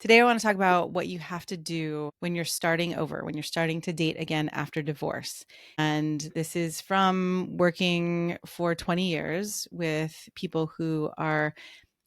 Today, I want to talk about what you have to do when you're starting over, when you're starting to date again after divorce. And this is from working for 20 years with people who are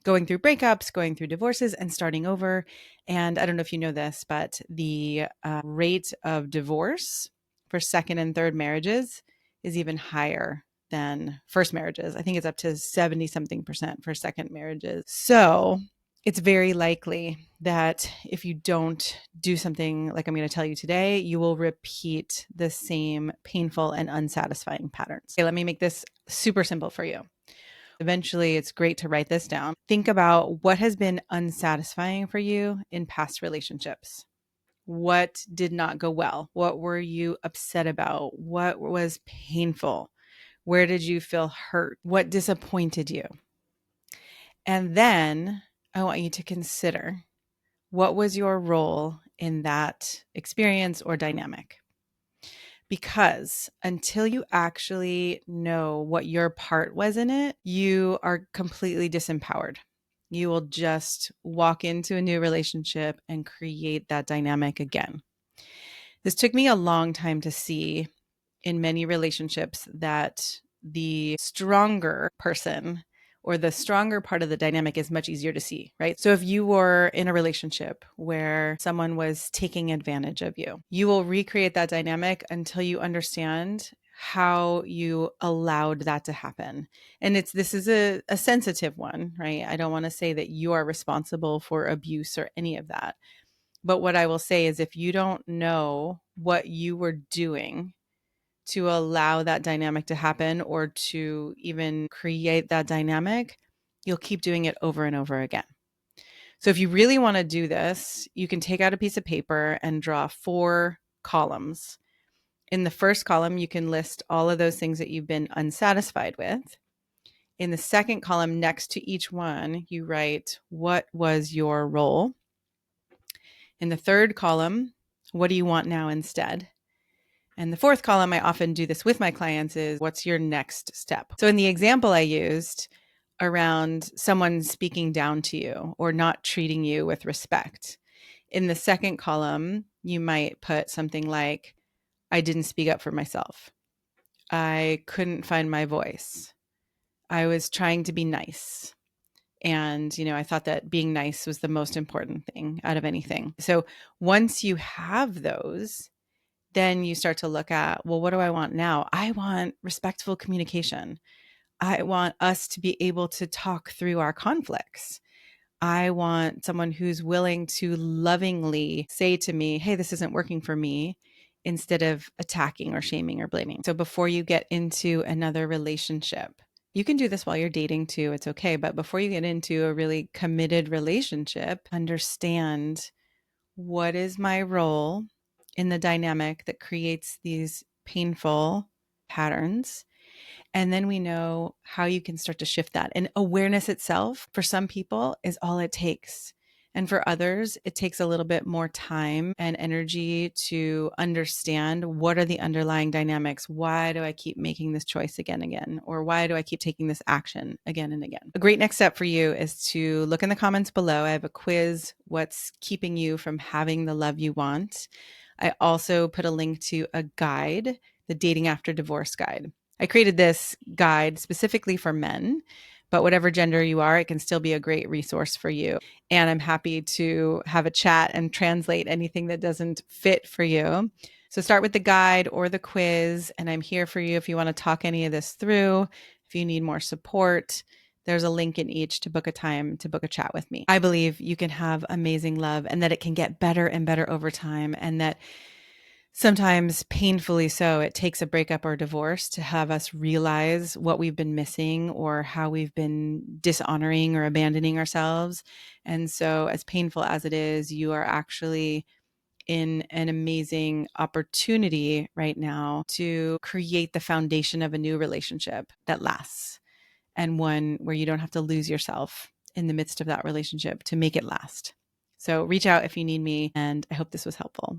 going through breakups, going through divorces, and starting over. And I don't know if you know this, but the rate of divorce for second and third marriages is even higher than first marriages. I think it's up to 70 something percent for second marriages. So it's very likely that if you don't do something like I'm going to tell you today, you will repeat the same painful and unsatisfying patterns. Okay, let me make this super simple for you. Eventually, it's great to write this down. Think about what has been unsatisfying for you in past relationships. What did not go well? What were you upset about? What was painful? Where did you feel hurt? What disappointed you? And then I want you to consider, what was your role in that experience or dynamic? Because until you actually know what your part was in it, you are completely disempowered. You will just walk into a new relationship and create that dynamic again. This took me a long time to see in many relationships, that the stronger person or the stronger part of the dynamic is much easier to see, right? So if you were in a relationship where someone was taking advantage of you, you will recreate that dynamic until you understand how you allowed that to happen. And this is a sensitive one, right? I don't want to say that you are responsible for abuse or any of that. But what I will say is, if you don't know what you were doing to allow that dynamic to happen or to even create that dynamic, you'll keep doing it over and over again. So if you really want to do this, you can take out a piece of paper and draw 4 columns. In the first column, you can list all of those things that you've been unsatisfied with. In the second column, next to each one, you write, what was your role? In the third column, what do you want now instead? And the fourth column, I often do this with my clients, is what's your next step? So in the example I used around someone speaking down to you or not treating you with respect, in the second column, you might put something like, I didn't speak up for myself. I couldn't find my voice. I was trying to be nice. And, I thought that being nice was the most important thing out of anything. So once you have those, then you start to look at, well, what do I want now? I want respectful communication. I want us to be able to talk through our conflicts. I want someone who's willing to lovingly say to me, hey, this isn't working for me, instead of attacking or shaming or blaming. So before you get into another relationship, you can do this while you're dating too, it's okay. But before you get into a really committed relationship, understand, what is my role in the dynamic that creates these painful patterns? And then we know how you can start to shift that. And awareness itself, for some people, is all it takes. And for others, it takes a little bit more time and energy to understand, what are the underlying dynamics? Why do I keep making this choice again and again? Or why do I keep taking this action again and again? A great next step for you is to look in the comments below. I have a quiz, what's keeping you from having the love you want. I also put a link to a guide, the Dating After Divorce Guide. I created this guide specifically for men, but whatever gender you are, it can still be a great resource for you. And I'm happy to have a chat and translate anything that doesn't fit for you. So start with the guide or the quiz, and I'm here for you if you want to talk any of this through. If you need more support, there's a link in each to book a time to book a chat with me. I believe you can have amazing love, and that it can get better and better over time, and that sometimes painfully so, it takes a breakup or divorce to have us realize what we've been missing or how we've been dishonoring or abandoning ourselves. And so, as painful as it is, you are actually in an amazing opportunity right now to create the foundation of a new relationship that lasts, and one where you don't have to lose yourself in the midst of that relationship to make it last. So reach out if you need me, and I hope this was helpful.